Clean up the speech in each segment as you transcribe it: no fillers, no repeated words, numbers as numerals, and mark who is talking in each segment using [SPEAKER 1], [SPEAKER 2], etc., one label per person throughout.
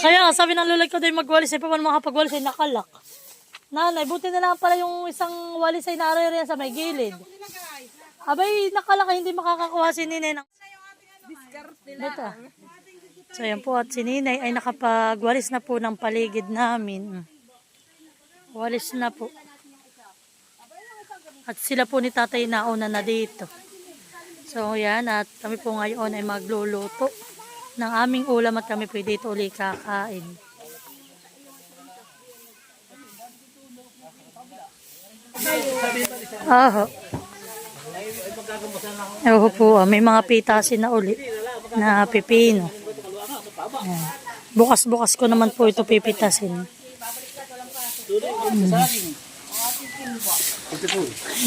[SPEAKER 1] Kaya nga, sabi ng lulay ko din magwalis, ay paano makapagwalis ay nakalak. Nanay, buti na lang pala yung isang walis ay naririyan sa may gilid. Abay, nakalak ay hindi makakakuha si Ninay ng... Ito. So yan po, at si Ninay ay nakapagwalis na po ng paligid namin. Walis na po. At sila po ni tatay nauna na dito. So yan, at kami po ngayon ay magluluto ng aming ulam at kami po dito uli kakain. Aho. Ewan po, may mga pitasin na uli na pipino. Ayan. Bukas-bukas ko naman po ito pipitasin.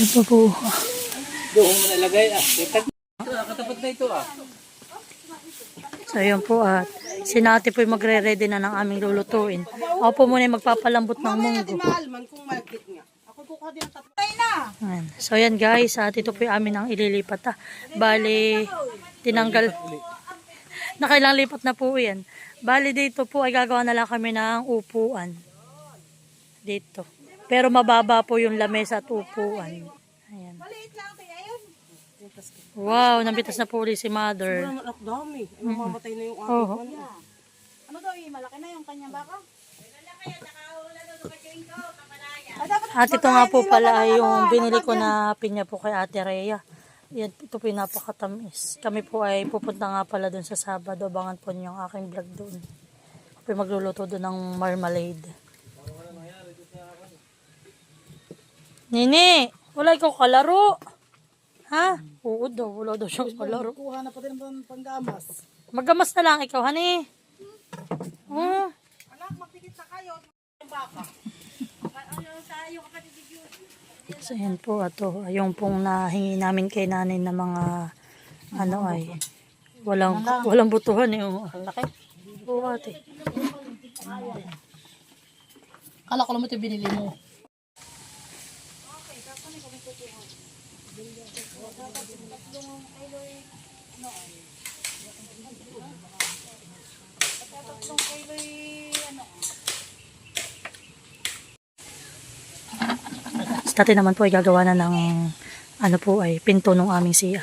[SPEAKER 1] Ito po.
[SPEAKER 2] Doon mo nalagay katapat na ito
[SPEAKER 1] So yun po, at sinati po yung magre-ready na ng aming lulutuin. Ako po muna yung magpapalambot ng munggo. Ayan. So yan guys, at ito po yung amin ang ililipat. Bali, tinanggal. Nakailang lipat na po yan. Bali dito po ay gagawa na lang kami ng upuan. Dito. Pero mababa po yung lamesa at upuan. Ayan. Wow, nabitas na po ulit si mother.
[SPEAKER 2] dami. Mamamatay na yung
[SPEAKER 3] Ano daw yung malaki na yung kanyang baka?
[SPEAKER 1] At ito nga po pala ay yung binili ko na pinya po kay Ate Rhea. Yan, ito po yung napakatamis. Kami po ay pupunta nga pala doon sa Sabado. Abangan po niyo ang aking vlog doon. Ako po magluluto doon ng marmalade. Nini, wala ikaw kalaro. Ha? Oo daw, wala daw siyang kalaro.
[SPEAKER 2] Kuha na pa din ng panggamas.
[SPEAKER 1] Maggamas na lang ikaw, hani. Oh.
[SPEAKER 3] Anak, magpikit na kayo. Yung baka.
[SPEAKER 1] So yan po, ato, yung pong nahingi namin kay nanay na mga ano ay walang butuhan eh. Ang laki. Oo ate. Kala ko lang ito binili mo. Dati naman po ay gagawa na ng ano po ay pinto ng aming CR.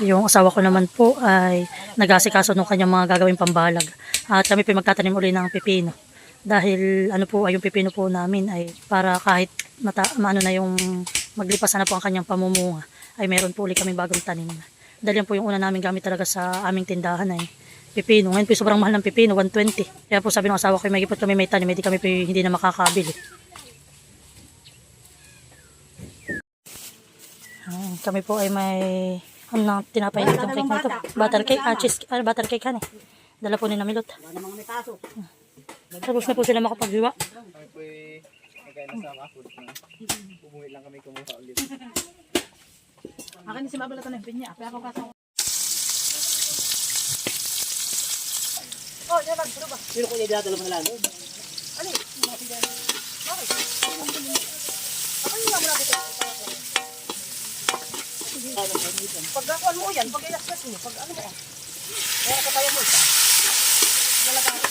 [SPEAKER 1] Yung asawa ko naman po ay nag-asikaso ng kanyang mga gagawing pambalag. At kami po magtatanim uli ng pipino. Dahil ano po ay yung pipino po namin ay para kahit maano na yung maglipas na po ang kanyang pamumunga ay meron po uli kaming bagong tanim. Dahil yan po yung una namin gamit talaga sa aming tindahan ay pipino. Ngayon po sobrang mahal ng pipino, 120. Kaya po sabi ng asawa ko, may gipot kami may tanim, hindi kami po hindi na makakabili. Kami po ay may ano tinapay itong cake na ito. Butter cake, butter cake han eh. Dala po ni na Milot. Tapos na po sila makapaghiwa.
[SPEAKER 2] Umuwi lang kami kumuha ulit.
[SPEAKER 3] Akin si mabalatan ng pinya. Kaya ako kasama. Oh, yan lang. Ba?
[SPEAKER 2] Sino ko niya dinadala mo na lalo?
[SPEAKER 3] Ano? Bakit? Ako yung naman natin. Pagkakuan mo yan, pag-ilaskas mo, pag ano mo yan. Kaya katayan mo isa. Nalagahan mo.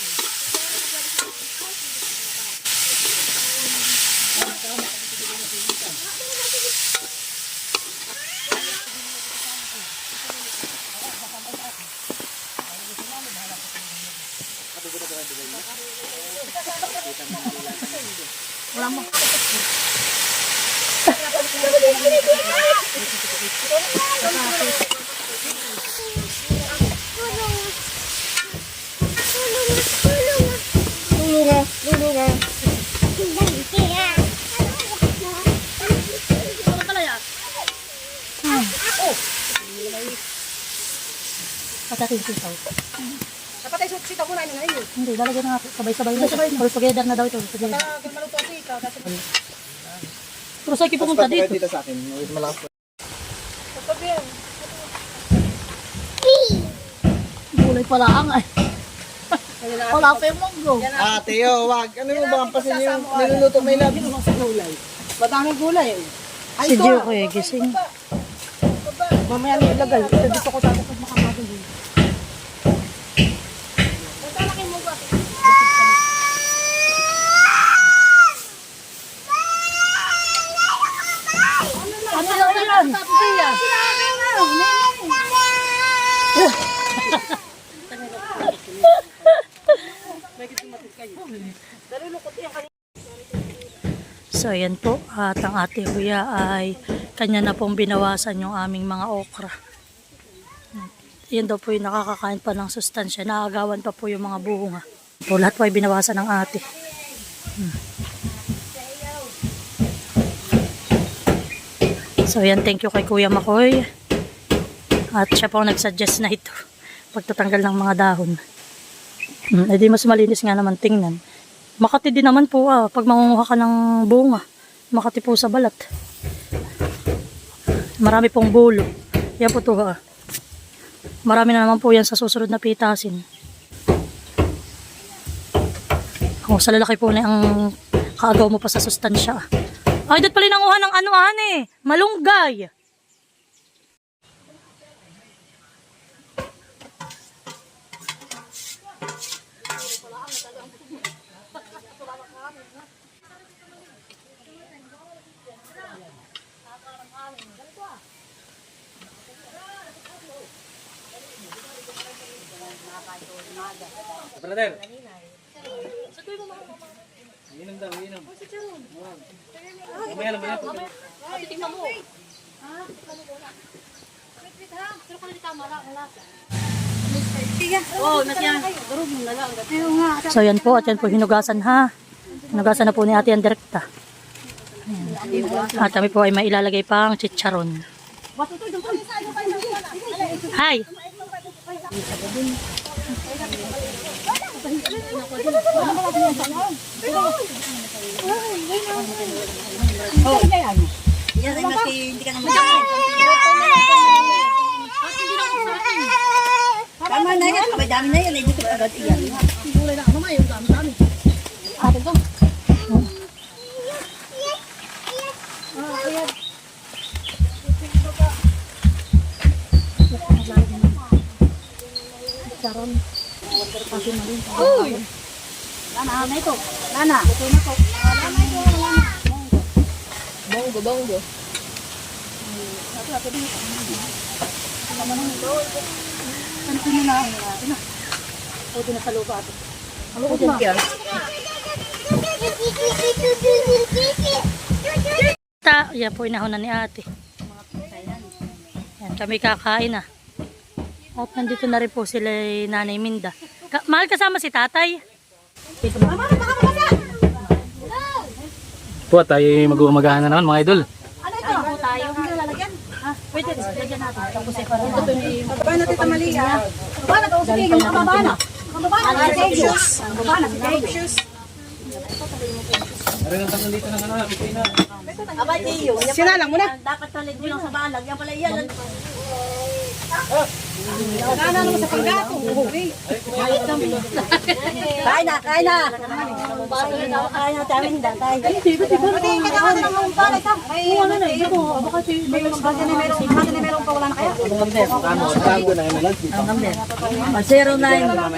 [SPEAKER 3] Wala mo.
[SPEAKER 2] Lulunga.
[SPEAKER 1] Patatin sitaw.
[SPEAKER 3] Napatay sitaw mo na yun ngayon.
[SPEAKER 1] Hindi, lalagyan na nga. Sabay-sabay na. All together na daw ito. Together.
[SPEAKER 3] Maluto ang sitaw.
[SPEAKER 1] Pero saan kayo pumunta dito?
[SPEAKER 2] Dito sa akin. Malakas po.
[SPEAKER 3] Pagkabi yan.
[SPEAKER 1] Gulay pala ang ay. Wala pa yung munggo.
[SPEAKER 2] Ate, yo, wag. Ano mo ba ang pasin yung niluluto may lab?
[SPEAKER 3] Madaming gulay eh. Ay,
[SPEAKER 1] Si
[SPEAKER 3] ito
[SPEAKER 1] Gio
[SPEAKER 3] ah.
[SPEAKER 1] ko eh, gising.
[SPEAKER 3] Mamaya na ilagay. Ito dito ko tapos makakabili.
[SPEAKER 1] So ayan po, at ang ate Huya ay kanya na pong binawasan yung aming mga okra. Yan daw po yung nakakakain pa ng sustansya. Naagawan pa po yung mga bunga. Po, lahat po ay binawasan ng ate. So yan, thank you kay Kuya Makoy. At siya po ang nagsuggest na ito. Pagtatanggal ng mga dahon. Eh di mas malinis nga naman tingnan. Makati din naman po pag mangunguha ka ng bunga. Makati po sa balat. Marami pong bulo. Yan po to Marami na naman po yan sa susunod na pitasin. Sa lalaki po na ang kaagaw mo pa sa sustansya. Ay, dito pala nanguha ng ano-ano malunggay.
[SPEAKER 2] Brother. Inom daw, inom. Mamaya lang ba yan?
[SPEAKER 1] So yan po, at yan po hinugasan Hinugasan na po ni ate ang direkta. At kami po ay mailalagay pang chicharon. Hi!
[SPEAKER 3] Tama na yan, may dami na yan, dito agad iyan. Gulay na ano may yung dami. Atin to. Uy! Lana, na ito. Lana. Lana ito. Bongo, bongo. Ano na? O, din na sa lupa ito. Ang lukot na.
[SPEAKER 1] Yan po inahunan ni ate. Yan, kami kakain At nandito na rin po sila Nanay Minda. Mahal kasama si tatay.
[SPEAKER 2] Po, tayo mag-uumagahan na naman mga idol.
[SPEAKER 3] Ano ito? Ano tayo? Lalagyan? Pwede, lagyan natin. Tapos ay parang paano Tita Malia? Paano ito? Sige, yung mga babana. Mga babana, si Dave Shoes. Mga babana, si Dave Shoes.
[SPEAKER 2] Meron ang tanong dito ng ano, pitay na.
[SPEAKER 3] Abay, Tiyo. Sinalang mo na. Dapat talig mo lang sa balag. Yan pala yan. Nagana naman sa panggato. Kain na, kain na. Kain na, tayo hindi. Pati yung kailangan ng mga palay ka. Ay, ano na, ito. Baka merong pawala na kaya.
[SPEAKER 2] Ang na yun lang.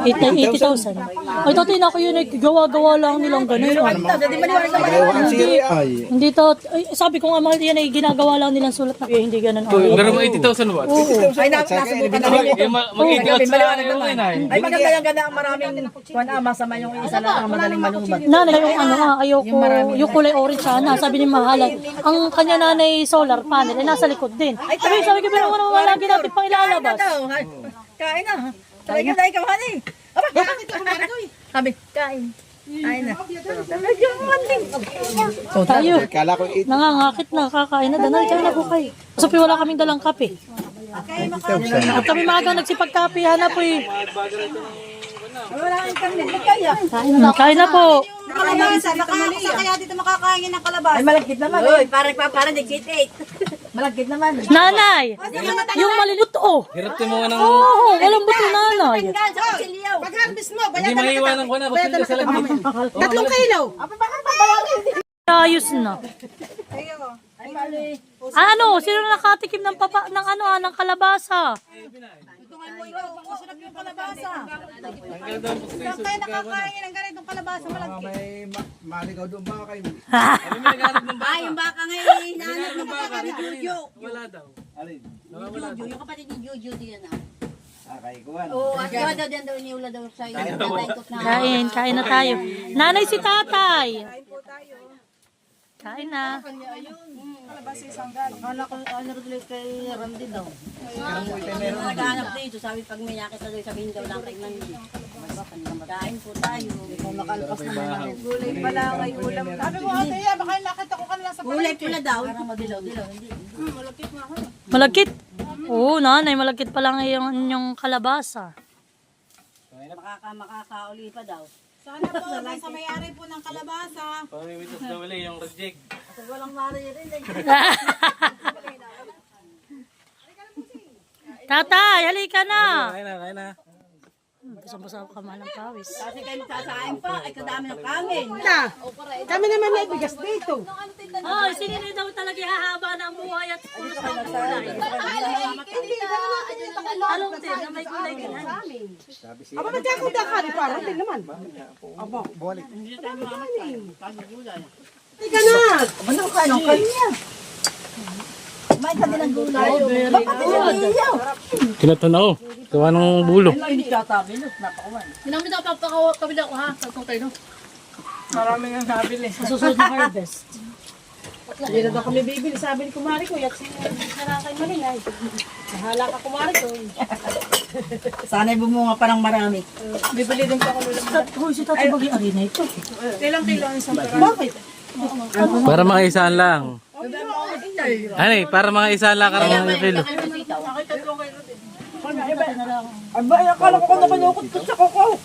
[SPEAKER 1] 80,000. Ay, tatay na kayo gawa-gawa lang nilang ganun. Hindi to, sabi ko nga mahal yan ay ginagawa lang nilang sulat na hindi ganun.
[SPEAKER 2] Pero mga 80,000 watts.
[SPEAKER 3] Ay, nasubukan na rin.
[SPEAKER 2] Mag-80,000 sa akin.
[SPEAKER 3] Ay, maganda yung ganda ang maraming masama yung isa lang ang madaling malumbat.
[SPEAKER 1] Nanay, yung ayoko, yung kulay orange sana. Sabi ni Mahalan, ang kanya nanay solar panel, ay nasa likod din. Sabi ko, pero naman lagi natin pang ilalabas.
[SPEAKER 3] Kain na. Talaga tayo kamani. Aba, bakit ito kumari ko eh? Sabi, kain. Kain na. Talagang manding.
[SPEAKER 1] Tayo, nangangakit na, kakain na. Danay, kain na po kayo. Sabi wala kaming dalang kape. At kami maaga nagsipagkape, hanap po eh.
[SPEAKER 3] Wala kang kami. Kaya.
[SPEAKER 1] Kain na po.
[SPEAKER 3] Kalabasa. Kaya dito makakain ng kalabasa. Ay, malagkit naman. Uy, parang nag-gate 8. Malagkit naman.
[SPEAKER 1] Nanay, yung malilit
[SPEAKER 2] Hirap din mga ng...
[SPEAKER 1] Oo, walang buto nanay.
[SPEAKER 3] Pag-harvest mo,
[SPEAKER 2] Hindi maiiwanan ko na. Basta hindi sa lagay.
[SPEAKER 3] 3 kilo.
[SPEAKER 1] Ayos na. Ano, sino nakatikim ng ng kalabasa?
[SPEAKER 3] Masarap yung kalabasa. Kaya nakakain ng ganitong kalabasa malagkit.
[SPEAKER 4] Maligaw doon ba kayo?
[SPEAKER 3] Ay, yung baka ngayon, hinahanap ng baka ni Jojo.
[SPEAKER 2] Wala daw.
[SPEAKER 4] Alin?
[SPEAKER 3] Jojo, yung kapatid ni Jojo diyan ah.
[SPEAKER 4] Akay kuwan.
[SPEAKER 3] Oo, at gawa daw dyan daw iniula daw sa iyo.
[SPEAKER 1] Kain na tayo. Nanay si tatay. Kain na.
[SPEAKER 3] Akala ko ano rin kay Randy daw. Naghahanap dito, sabi pag may nakita daw sabihin daw lang kay Randy. Kain po tayo. Makalpas na naman.
[SPEAKER 5] Gulay pala kay ulam. Sabi mo, ate, baka nakita ko kanila sa
[SPEAKER 3] Gulay pula daw. Parang madilaw-dilaw. Hindi.
[SPEAKER 1] Malagkit. Oo, nanay, malagkit pa lang yung kalabasa.
[SPEAKER 3] Makakauli pa daw.
[SPEAKER 5] Sana po, sa may-ari po ng kalabasa.
[SPEAKER 2] Pamimitas na wala yung reject.
[SPEAKER 3] Kasi walang maririnig.
[SPEAKER 1] Tatay, halika na.
[SPEAKER 2] Kaya na.
[SPEAKER 1] Basang-basa ka man ng pawis.
[SPEAKER 3] Kasi kayo magsasahin pa, ay kadami ng kanin.
[SPEAKER 5] Kami naman may bigas dito.
[SPEAKER 1] Oh, sinili daw talaga hahaba ng buhay at pulos ng gulay. Anong din na may gulay din?
[SPEAKER 5] Aba, ba't ako dakari para? Hindi naman. Aba,
[SPEAKER 4] Balik.
[SPEAKER 5] tika na.
[SPEAKER 3] Ano ka ng kanya? May kanilang gulay. Bakit yung iyaw?
[SPEAKER 2] Kinatanaw. Gawa ng bulo.
[SPEAKER 3] Ay, hindi ka tabi, no? Napakawan.
[SPEAKER 1] Hinamit ako papakawin ako ha, sa itong kayo.
[SPEAKER 5] Marami nga nabili.
[SPEAKER 1] Sa susunod na harvest.
[SPEAKER 5] Hindi na daw kami bibili. Sabi ni Kumari ko, yak sinakay malingay. Bahala ka Kumari ko.
[SPEAKER 3] Sana'y bumunga pa ng marami.
[SPEAKER 5] Bibili din ko ako ulam.
[SPEAKER 1] Hoy, si tatay bagi arena ito.
[SPEAKER 5] Kailang kilo ang isang pera? Bakit?
[SPEAKER 2] Para mga isaan lang. Ano para mga isaan lang karang ng kilo.
[SPEAKER 5] Aba, akala ko na kanyukot ko sa koko.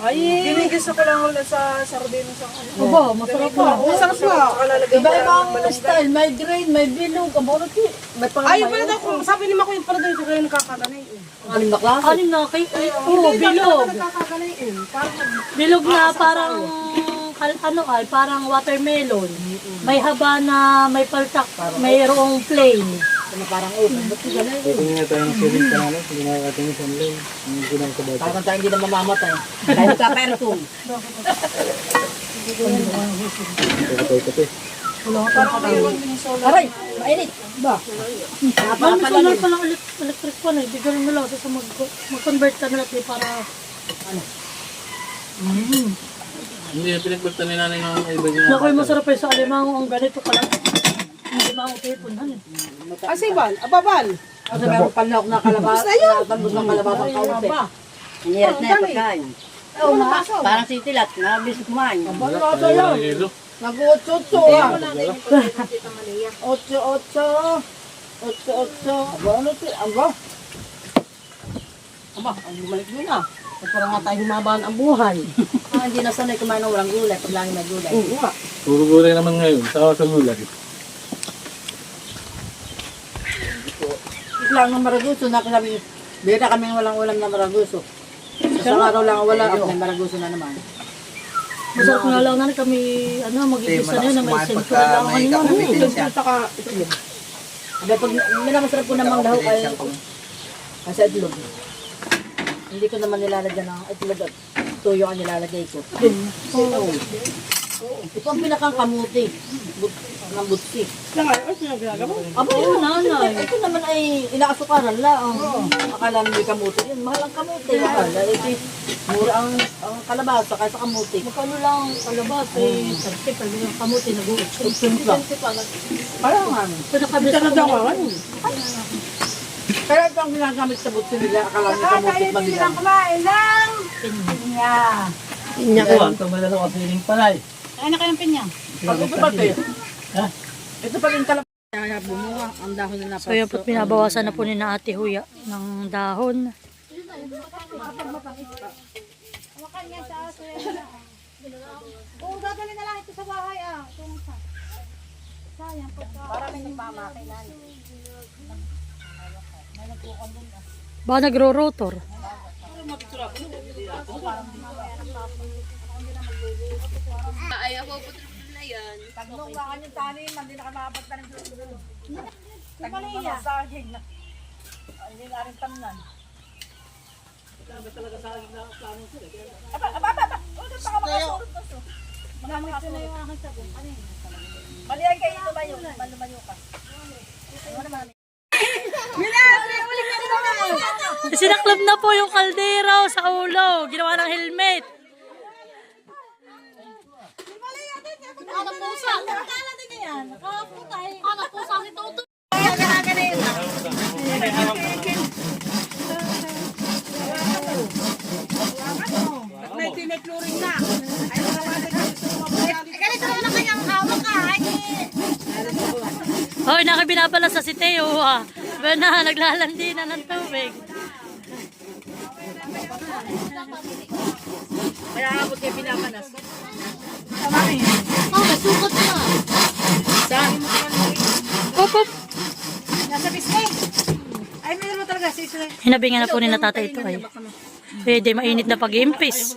[SPEAKER 5] Ay, ginigisa ko lang ulit sa sardinas sa kanya.
[SPEAKER 1] Aba, masarap na.
[SPEAKER 5] Masarap na.
[SPEAKER 3] Iba-ibang style, may green, may bilog, kaborot may
[SPEAKER 5] Ayun pala daw, kung sabi ni Mako yung pala daw ito kayo nakakaganay.
[SPEAKER 3] Aling na klase.
[SPEAKER 1] Anim na kay bilog.
[SPEAKER 5] Nakakaganay eh. Parang
[SPEAKER 1] Bilog na parang parang watermelon. May haba na may paltak, mayroong plain.
[SPEAKER 3] Parang open.
[SPEAKER 2] Tingin nga tayo ng siling pa namin. Hindi nakakatingin sa muli. Ang gunang kabata.
[SPEAKER 3] Parang tayo hindi na mamamatay. Dahil nagka-perfume.
[SPEAKER 2] Kapay-kapay.
[SPEAKER 3] Aray, mainit. Ba?
[SPEAKER 1] Mami, solar pa lang electric fan eh. Bigyan mo lang sa mag-convert ka na natin para
[SPEAKER 2] Hindi, pinagbalta ni nanay ng iba niya.
[SPEAKER 1] nakoy masarap eh sa alimango ang ganito ka lang. Hindi mo tipon han.
[SPEAKER 5] asibal, ababal.
[SPEAKER 3] Kasi meron panlok na kalabas. Tambos ng kalabas ang kaunti. Ang hirap na yung pagkain. Oo nga. Parang sitilat. Nabis kumain.
[SPEAKER 2] Wala yung hilo.
[SPEAKER 3] Nag-8-8 ah. 8-8. 8-8. Aba, ano ito? Aba. Aba, ang bumalik mo na. Parang nga tayo humabaan ang buhay. Hindi na sanay kumain ng walang gulay. Pag lang may gulay. Oo nga.
[SPEAKER 2] Puro gulay naman ngayon. Sawa sa gulay.
[SPEAKER 3] Lang ng maraguso. Nakasabi, bira kami walang ulam na maraguso. Sa araw lang wala. May maraguso na naman.
[SPEAKER 1] Masarap nga lang na kami mag-igisa na yun na may sentro na lang.
[SPEAKER 4] May kapitensya.
[SPEAKER 3] Abay, pag minamasarap ko namang daw ay sa itlog. Hindi ko naman nilalagyan ng itlog at tuyo ang nilalagay ko. Oo. Ito ang pinakang kamuti. Ng butsi. Aba yun, nanay. Ito naman ay inaasukaran lang. Akala mo may kamuti yun. Mahal ang kamuti. Akala, ito mura ang kalabasa kaysa kamuti.
[SPEAKER 1] Magkano lang ang kalabas eh, 30 pag yung kamuti nag-uot.
[SPEAKER 3] Parang nga.
[SPEAKER 1] Pinakabis ko na.
[SPEAKER 3] Kaya ito ang ginagamit sa butsi nila. Akala mo kamuti mabilang.
[SPEAKER 5] kumain lang.
[SPEAKER 3] Inya ko.
[SPEAKER 2] Ito malala ko siling palay.
[SPEAKER 5] Ay, na kayang pinya.
[SPEAKER 3] Ito pa ito. Ito pa rin kalabasa. Kaya bumuha ang dahon na
[SPEAKER 1] So yun po, pinabawasan na po ni na Ate Huya ng dahon.
[SPEAKER 5] Oo, dadali na lang ito sa bahay ah. Sayang po. Para may nagmamakilan.
[SPEAKER 1] Ba nagro-rotor?
[SPEAKER 5] Tagnong nga kanyang tanim, hindi na kamapat na rin dulo. Tagnong mga saging na. Hindi na rin tamnan. Magamit ko na yung aking sabon. Ano yun? Malihan kayo lumayo. Malumayo ka.
[SPEAKER 1] Sinaklo Kulob na po yung kaldero sa ulo. Ginawa ng helmet.
[SPEAKER 5] Ano pusa? Kala din yan. Kaputay. Ano pusa si Toto? May tinekluring na. Ganito naman ang kanyang hawak ka.
[SPEAKER 1] Hoy, nakibinabala sa si Teo ha. Na naglalandi na ng tubig.
[SPEAKER 3] Kaya abot kayo pinapanas.
[SPEAKER 5] May sukot na.
[SPEAKER 3] Saan?
[SPEAKER 1] Up, up.
[SPEAKER 5] Nasa bisne. Ay, meron mo talaga. Sisre.
[SPEAKER 1] Hinabingan na po ni na tatay ito ay. Pwede mainit na pag-impis.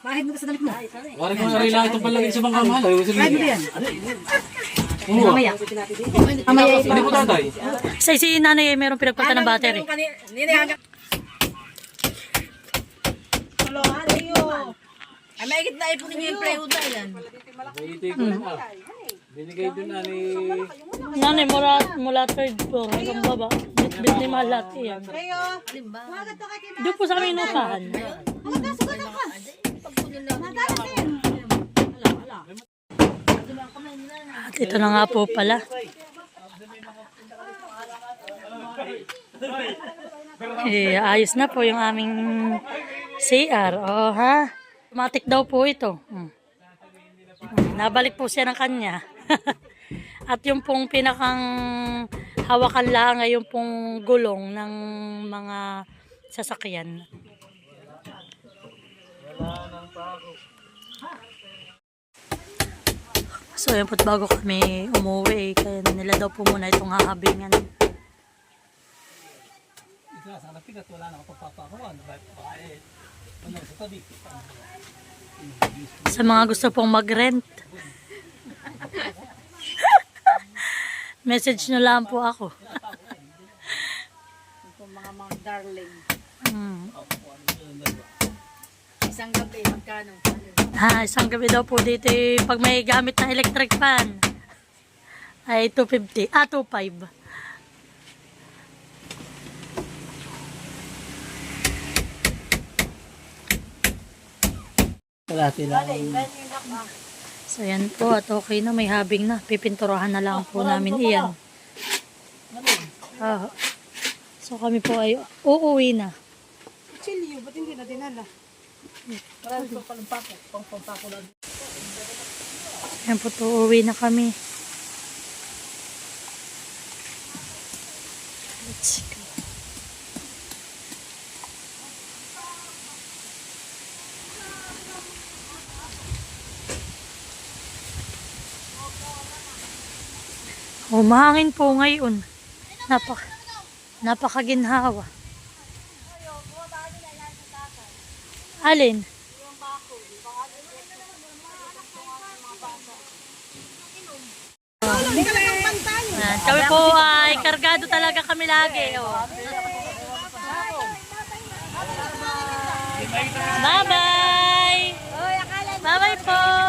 [SPEAKER 5] Bahid mo ka sa damit mo.
[SPEAKER 2] Wari ko nga rin lang itong palagay sa mga mahal.
[SPEAKER 5] Bahid mo yan.
[SPEAKER 2] Mamaya.
[SPEAKER 5] Amaya.
[SPEAKER 2] Hindi ko tatay.
[SPEAKER 1] Sa si nanay ay meron pinagpunta ng battery.
[SPEAKER 5] Hello, Ariyo.
[SPEAKER 3] Ay, may na ipunin niyo yung plywood na yan.
[SPEAKER 2] Binigay ko na. Binigay doon na ni...
[SPEAKER 1] Nanay, mula third floor hanggang baba. Bit ni malat iyan.
[SPEAKER 5] Ariyo.
[SPEAKER 1] Doon po sa aming inupahan. At ito na nga po pala. Ayos na po yung aming CR. Oh, ha? Automatic daw po ito. Nabalik po siya ng kanya. At yung pong pinakang hawakan lang ay yung pong gulong ng mga sasakyan. So yan po't bago kami umuwi, kaya nila daw po muna itong hahabingan. Sa mga gusto pong mag-rent, message nyo lang po ako.
[SPEAKER 3] Mga darling.
[SPEAKER 1] Hmm.
[SPEAKER 3] Isang gabi, magkano?
[SPEAKER 1] Isang gabi daw po dito pag may gamit na electric fan ay 250. 2.5. So yan po at okay na, may habing na. Pipinturahan na lang po namin iyan. So kami po ay uuwi na.
[SPEAKER 5] Chilio, ba't hindi na dinala?
[SPEAKER 3] Marami pa palang pako. Pang-pako lang.
[SPEAKER 1] Yan po to, uuwi na kami. Let's go. Mahangin po ngayon. Napakaginhawa. Alin? Kami po ay kargado talaga kami lagi. Oh. Bye-bye! Bye-bye po!